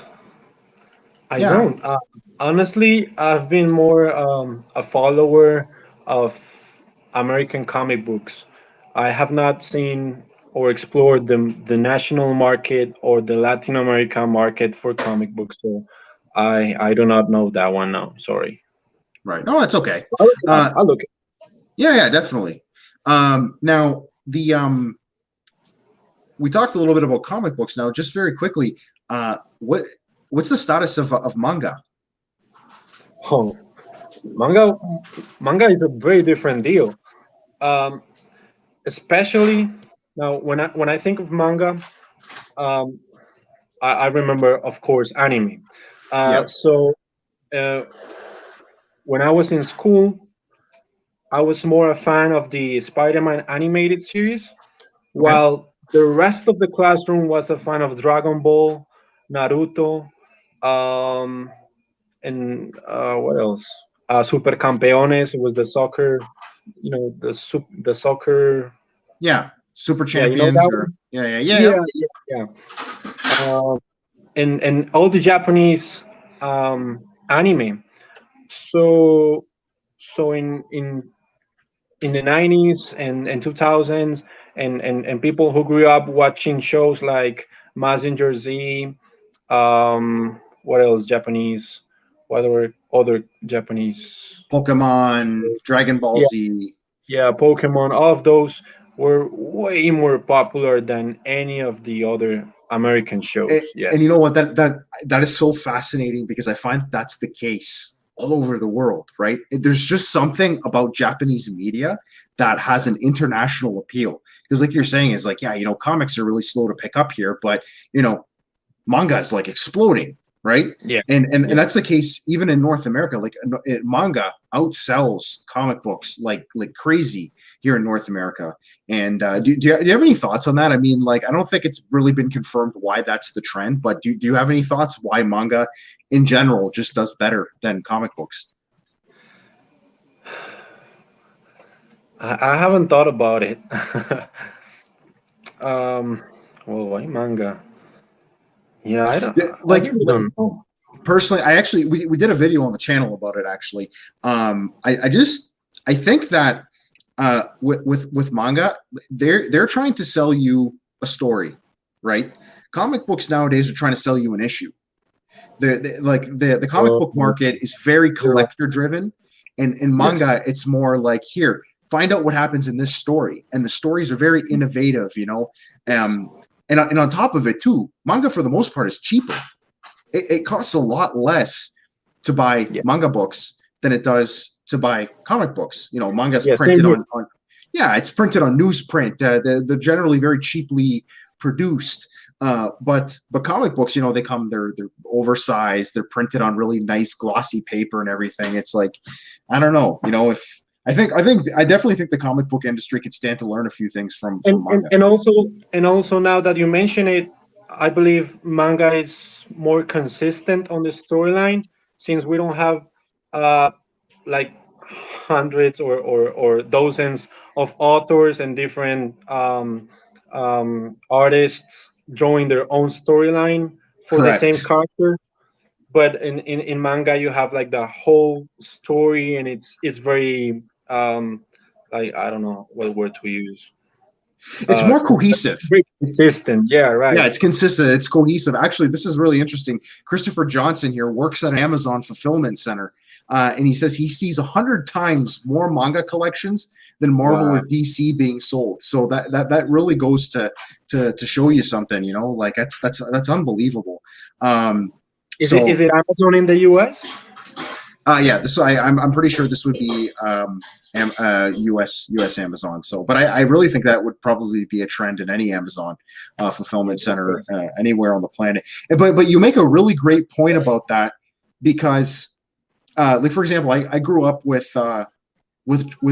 I Yeah. don't. Honestly, I've been more a follower of American comic books. I have not seen or explored the national market or the Latin American market for comic books, so I do not know that one now. Sorry. Right. No, that's okay. I'll look it up. Uh, I'll look it. yeah, definitely. Now the we talked a little bit about comic books. Now, just very quickly, what's the status of manga? Oh, manga, manga is a very different deal. Um, Especially now, when I think of manga, um, I remember, of course, anime. Yep. So uh, when I was in school, I was more a fan of the Spider-Man animated series, Okay. while the rest of the classroom was a fan of Dragon Ball, Naruto, um, and what else? Super Campeones was the soccer, the soccer. Yeah. Super Yeah, you know champions that or one. yeah. Yeah, yeah, yeah. Um, and all the Japanese anime. So so in the 90s and 2000s, and people who grew up watching shows like Mazinger Z, what else Japanese? What were other Japanese? Pokemon, Dragon Ball Yeah, Z. yeah, Pokemon. All of those were way more popular than any of the other American shows. And Yes. you know what, that is so fascinating because I find that's the case all over the world, right? There's just something about Japanese media that has an international appeal because like you're saying is like, yeah, comics are really slow to pick up here, but manga is like exploding, right? Yeah. And Yeah. that's the case even in North America. Like manga outsells comic books like crazy here in North America. And do you have any thoughts on that? I mean, like, I don't think it's really been confirmed why that's the trend, but do you have any thoughts why manga in general just does better than comic books? I haven't thought about it. um, well, why manga? Yeah, Yeah, I like really don't know. personally, I actually we did a video on the channel about it actually. I think that with manga, they're trying to sell you a story, right? Comic books nowadays are trying to sell you an issue. Like the comic Uh, book market is very you're right. collector driven, and in Yes. manga it's more like, here, find out what happens in this story. And the stories are very innovative, you know. And on top of it too, manga for the most part is cheaper. It costs a lot less to buy manga books than it does to buy comic books. You know, manga's printed on it's printed on newsprint. They're generally very cheaply produced. But comic books, you know, they're oversized, they're printed on really nice glossy paper and everything. It's like, I don't know, you know, I definitely think the comic book industry could stand to learn a few things from manga. And also now that you mention it, I believe manga is more consistent on the storyline, since we don't have like hundreds or dozens of authors and different artists drawing their own storyline for Correct. the same character. But in manga, you have like the whole story, and it's very like, I don't know what word to use. It's more cohesive. Very consistent. Yeah, right. Yeah, it's consistent. It's cohesive. Actually, this is really interesting. Christopher Johnson here works at an Amazon fulfillment center. And he says he sees 100 times more manga collections than Marvel or DC being sold. So that really goes to show you something, you know, like that's unbelievable. Is it Amazon in the US? Yeah, I'm pretty sure this would be US Amazon. So, but I really think that would probably be a trend in any Amazon fulfillment center anywhere on the planet. But you make a really great point about that, because like, for example, I grew up with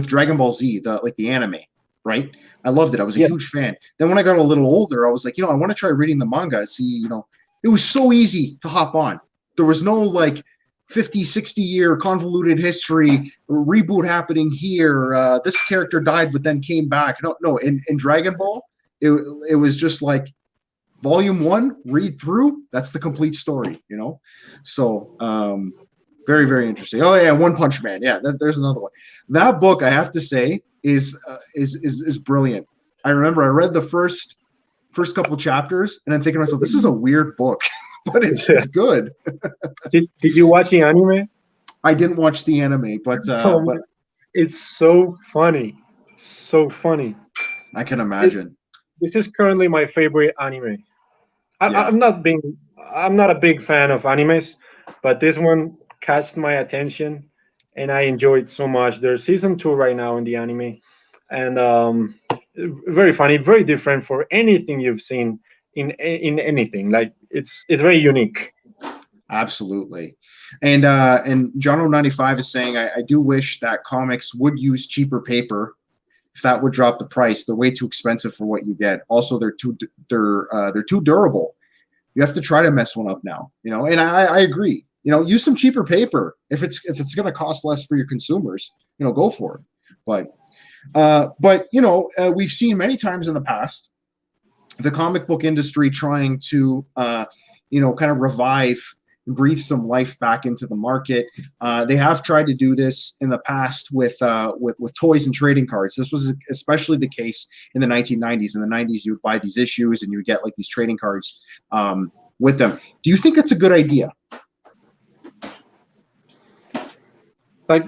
Dragon Ball Z, the anime, right? I loved it. I was a huge fan. Then when I got a little older, I was like, you know, I want to try reading the manga. See, you know, it was so easy to hop on. There was no like 50, 60 year convoluted history reboot happening here. This character died but then came back. No. In Dragon Ball, it was just like volume 1, read through. That's the complete story, you know. So very, very interesting. Oh yeah, One Punch Man. Yeah, there's another one. That book, I have to say, is brilliant. I remember I read the first couple chapters, and I'm thinking to myself, this is a weird book, but it's good. Did you watch the anime? I didn't watch the anime, but it's so funny, so funny. I can imagine. This is currently my favorite anime. I'm not a big fan of animes, but this one catched my attention, and I enjoyed so much. There's season 2 right now in the anime, and very funny, very different for anything you've seen in anything. Like, it's very unique. Absolutely. And John095 is saying, I do wish that comics would use cheaper paper. If that would drop the price, they're way too expensive for what you get. Also, they're too durable. You have to try to mess one up now, you know. And I agree. You know, use some cheaper paper if it's going to cost less for your consumers. You know, go for it. But you know, we've seen many times in the past the comic book industry trying to you know, kind of revive, breathe some life back into the market. They have tried to do this in the past with toys and trading cards. This was especially the case in the 1990s. In the 90s, you would buy these issues and you would get like these trading cards with them. Do you think it's a good idea?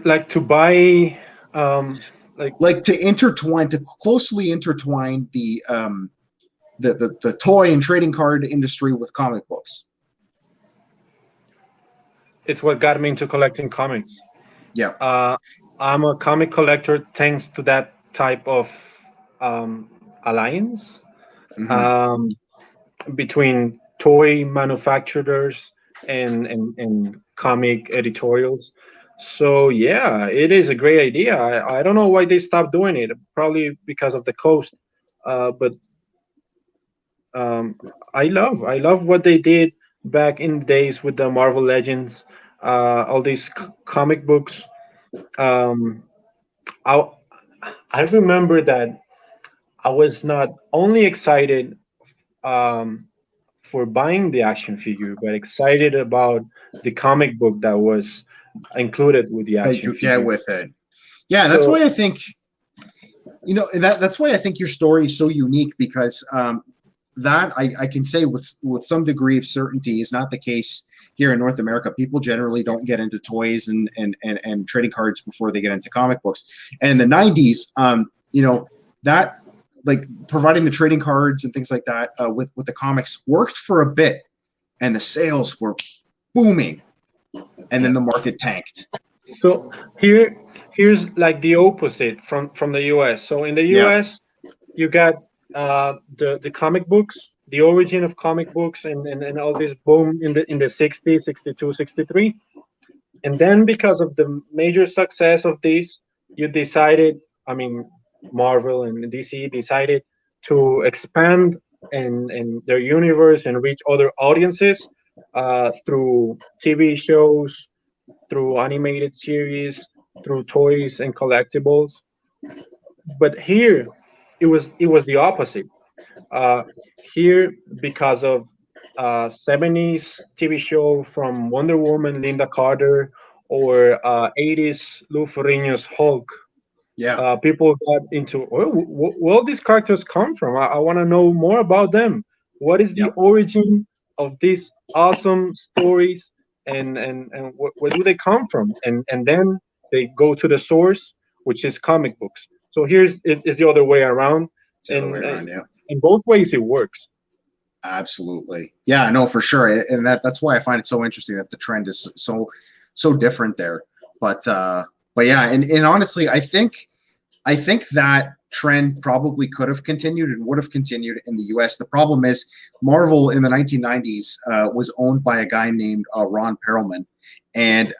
Like to buy like to closely intertwine the toy and trading card industry with comic books. It's what got me into collecting comics. Yeah. I'm a comic collector thanks to that type of alliance between toy manufacturers and comic editorials. So yeah, it is a great idea. I don't know why they stopped doing it. Probably because of the cost. But I love what they did back in the days with the Marvel Legends, all these comic books. I remember that I was not only excited for buying the action figure, but excited about the comic book that was included with the action figure. Get with it. Yeah, that's why I think, you know, that's why I think your story is so unique, because that I can say with some degree of certainty is not the case here in North America, people generally don't get into toys and trading cards before they get into comic books. And in the 90s, that like providing the trading cards and things like that with the comics worked for a bit, and the sales were booming, and then the market tanked. So here's like the opposite from the US. So in the Yeah. US, you got the comic books, the origin of comic books, and all this boom in the 60s, 62, 63. And then because of the major success of this, you decided, I mean, Marvel and DC decided to expand and their universe and reach other audiences through TV shows, through animated series, through toys and collectibles. But here, it was the opposite. Uh, Here, because of 70s TV show from Wonder Woman, Linda Carter, or 80s Lou Ferrigno's Hulk, Yeah. people got into, oh, where these characters come from? I want to know more about them. What is the Yeah. origin of these awesome stories, and where do they come from? And then they go to the source, which is comic books. So it's the other way around, It's the other way and around. Yeah. in both ways it works. Absolutely. Yeah, no, for sure. And that's why I find it so interesting that the trend is so different there. But yeah, and honestly, I think that trend probably could have continued and would have continued in the US. The problem is Marvel in the 1990s was owned by a guy named Ron Perlman, and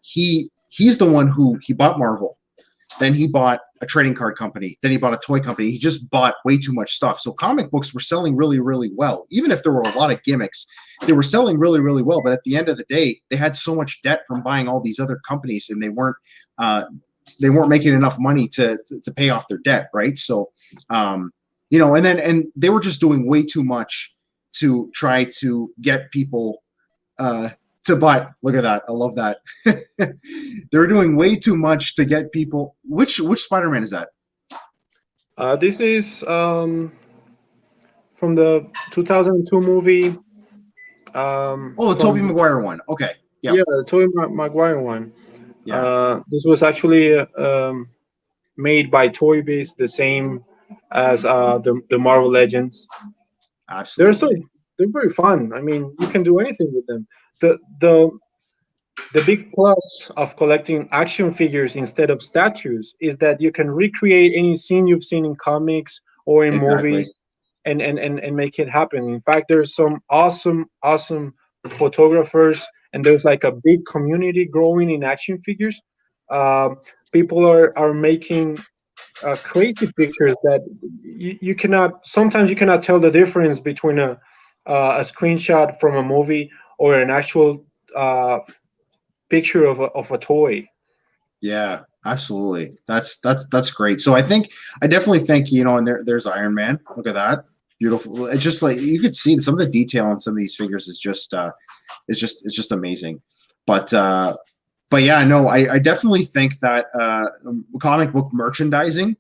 he's the one who he bought Marvel. Then he bought a trading card company. Then he bought a toy company. He just bought way too much stuff. So comic books were selling really, really well. Even if there were a lot of gimmicks, they were selling really, really well. But at the end of the day, they had so much debt from buying all these other companies, and they weren't making enough money to pay off their debt, right? So, and they were just doing way too much to try to get people to buy. Look at that. I love that. They're doing way too much to get people. Which Spider-Man is that? This is from the 2002 movie. Oh, the Tobey Maguire one. Okay. Yep. Yeah, the Tobey Maguire one. Yeah. This was actually made by Toy Biz, the same as the Marvel Legends. Absolutely. They're very fun. I mean, you can do anything with them. The big plus of collecting action figures instead of statues is that you can recreate any scene you've seen in comics or in Exactly. movies, and make it happen. In fact, there's some awesome photographers, and there's like a big community growing in action figures. People are making crazy pictures that you cannot, sometimes you cannot tell the difference between a screenshot from a movie or an actual picture of a toy. Yeah, absolutely. That's great. So I definitely think, and there's Iron Man. Look at that. Beautiful. It's just like you could see some of the detail on some of these figures is just it's just amazing. But yeah, no, I definitely think that comic book merchandising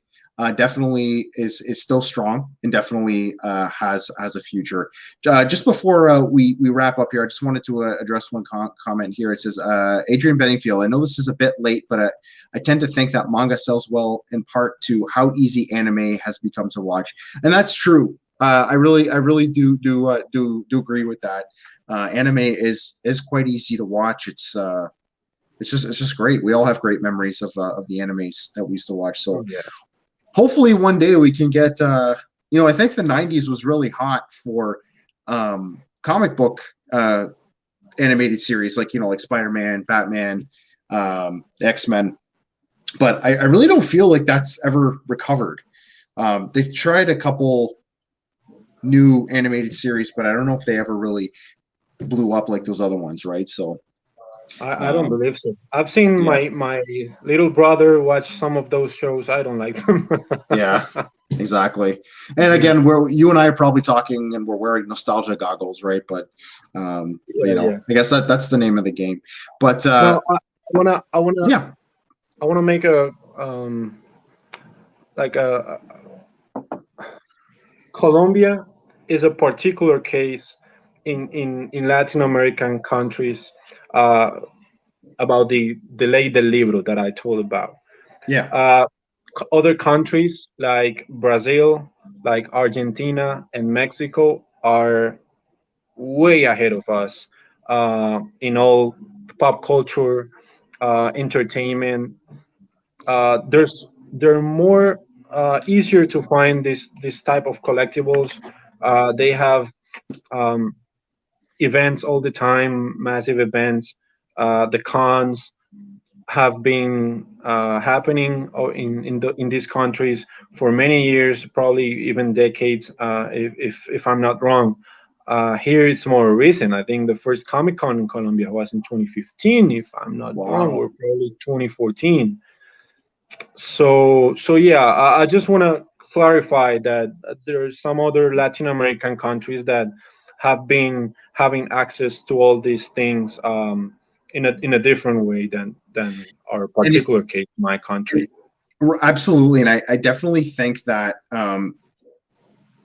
definitely is still strong and definitely has a future. Just before we wrap up here, I just wanted to address one comment here. It says, Adrian Benningfield, I know this is a bit late, but I tend to think that manga sells well in part to how easy anime has become to watch, and that's true. I really do agree with that. Anime is quite easy to watch. It's just great. We all have great memories of the animes that we used to watch. So Yeah. Hopefully one day we can get I think the 90s was really hot for comic book animated series like Spider-Man, Batman, X-Men, but I really don't feel like that's ever recovered. They've tried a couple new animated series, but I don't know if they ever really blew up like those other ones, right? So I don't believe so. I've seen my little brother watch some of those shows. I don't like them. Yeah, exactly. And again, you and I are probably talking, and we're wearing nostalgia goggles, right? But I guess that's the name of the game. But no, I wanna yeah, I wanna make a Colombia is a particular case in Latin American countries, uh, about the ley del libro that I told about. Yeah. Uh, Other countries like Brazil, like Argentina and Mexico are way ahead of us in all pop culture, entertainment. They're more easier to find this type of collectibles. They have um, events all the time, massive events. The cons have been happening in these countries for many years, probably even decades, if I'm not wrong. Here it's more recent. I think the first Comic Con in Colombia was in 2015, if I'm not wrong, Wow. or probably 2014. So yeah, I just want to clarify that there are some other Latin American countries that have been having access to all these things in a different way than our And it, particular case, my country. absolutely, and I definitely think that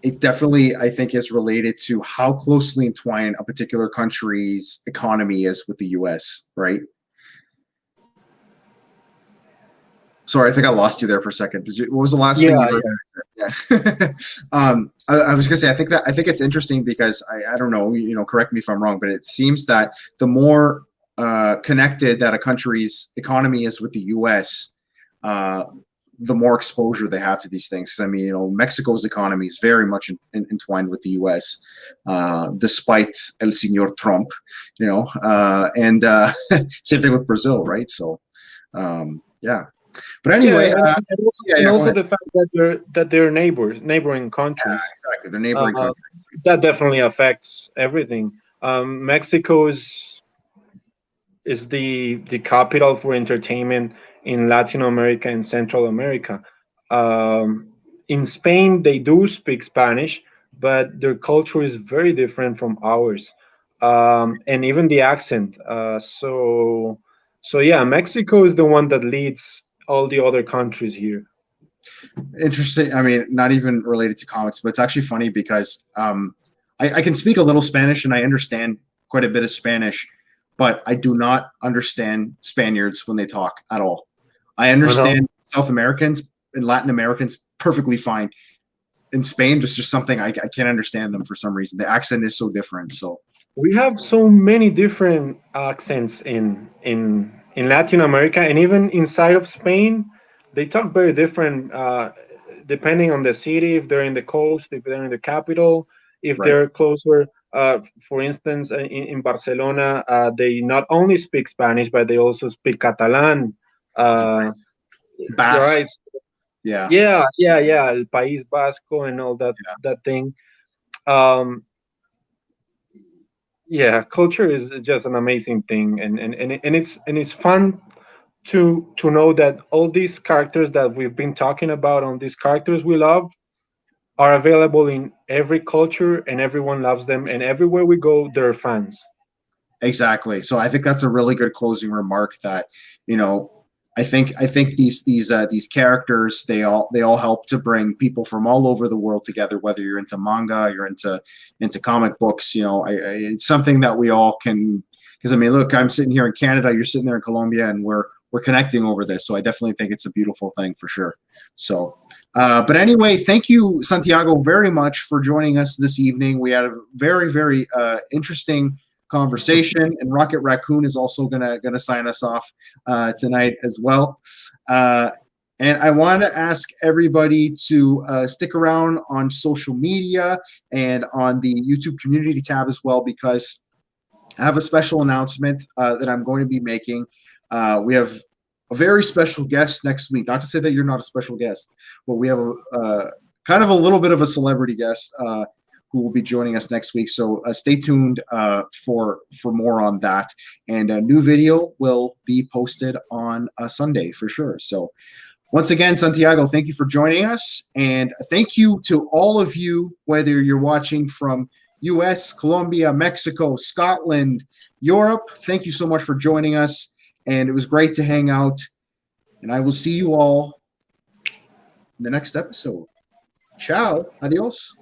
it definitely, I think, is related to how closely entwined a particular country's economy is with the U.S., right? Sorry, I think I lost you there for a second. What was the last thing you Yeah, were? Yeah. I was gonna say I think it's interesting because I don't know, correct me if I'm wrong, but it seems that the more connected that a country's economy is with the U.S., uh, the more exposure they have to these things. I mean, Mexico's economy is very much entwined with the U.S., despite El Señor Trump, and same thing with Brazil, right? So, yeah. But yeah, anyway, and yeah, go also ahead. the fact that they're neighboring countries. Exactly, they're neighboring Uh, countries. that definitely affects everything. Mexico is the capital for entertainment in Latin America and Central America. In Spain, they do speak Spanish, but their culture is very different from ours, and even the accent. So yeah, Mexico is the one that leads all the other countries here. Interesting. I mean, not even related to comics, but it's actually funny because I can speak a little Spanish and I understand quite a bit of Spanish, but I do not understand Spaniards when they talk at all. I I know. understand South Americans and Latin Americans perfectly fine. In Spain, just something I can't understand them for some reason. The accent is so different. So We have so many different accents in Latin America, and even inside of Spain, they talk very different depending on the city. If they're in the coast, if they're in the capital, if right, they're closer. For instance, in Barcelona, they not only speak Spanish, but they also speak Catalan. Uh, Basque, right? yeah, Yeah. El País Vasco and all that thing. Um, yeah, culture is just an amazing thing, and it's fun to know that all these characters that we've been talking about, on these characters we love, are available in every culture, and everyone loves them, and everywhere we go there are fans. exactly. So I think that's a really good closing remark. That you know, I think these characters they all help to bring people from all over the world together. Whether you're into manga, you're into comic books, it's something that we all can. Because I mean, look, I'm sitting here in Canada, you're sitting there in Colombia, and we're connecting over this. So I definitely think it's a beautiful thing for sure. So, but anyway, thank you, Santiago, very much for joining us this evening. We had a very, very interesting conversation, and Rocket Raccoon is also gonna sign us off tonight as well. Uh, and I want to ask everybody to stick around on social media and on the YouTube community tab as well, because I have a special announcement that I'm going to be making. We have a very special guest next week. Not to say that you're not a special guest, but we have a kind of a little bit of a celebrity guest who will be joining us next week. So stay tuned for more on that. And a new video will be posted on Sunday for sure. So once again, Santiago, thank you for joining us. And thank you to all of you, whether you're watching from US, Colombia, Mexico, Scotland, Europe. Thank you so much for joining us. And it was great to hang out. And I will see you all in the next episode. Ciao. Adios.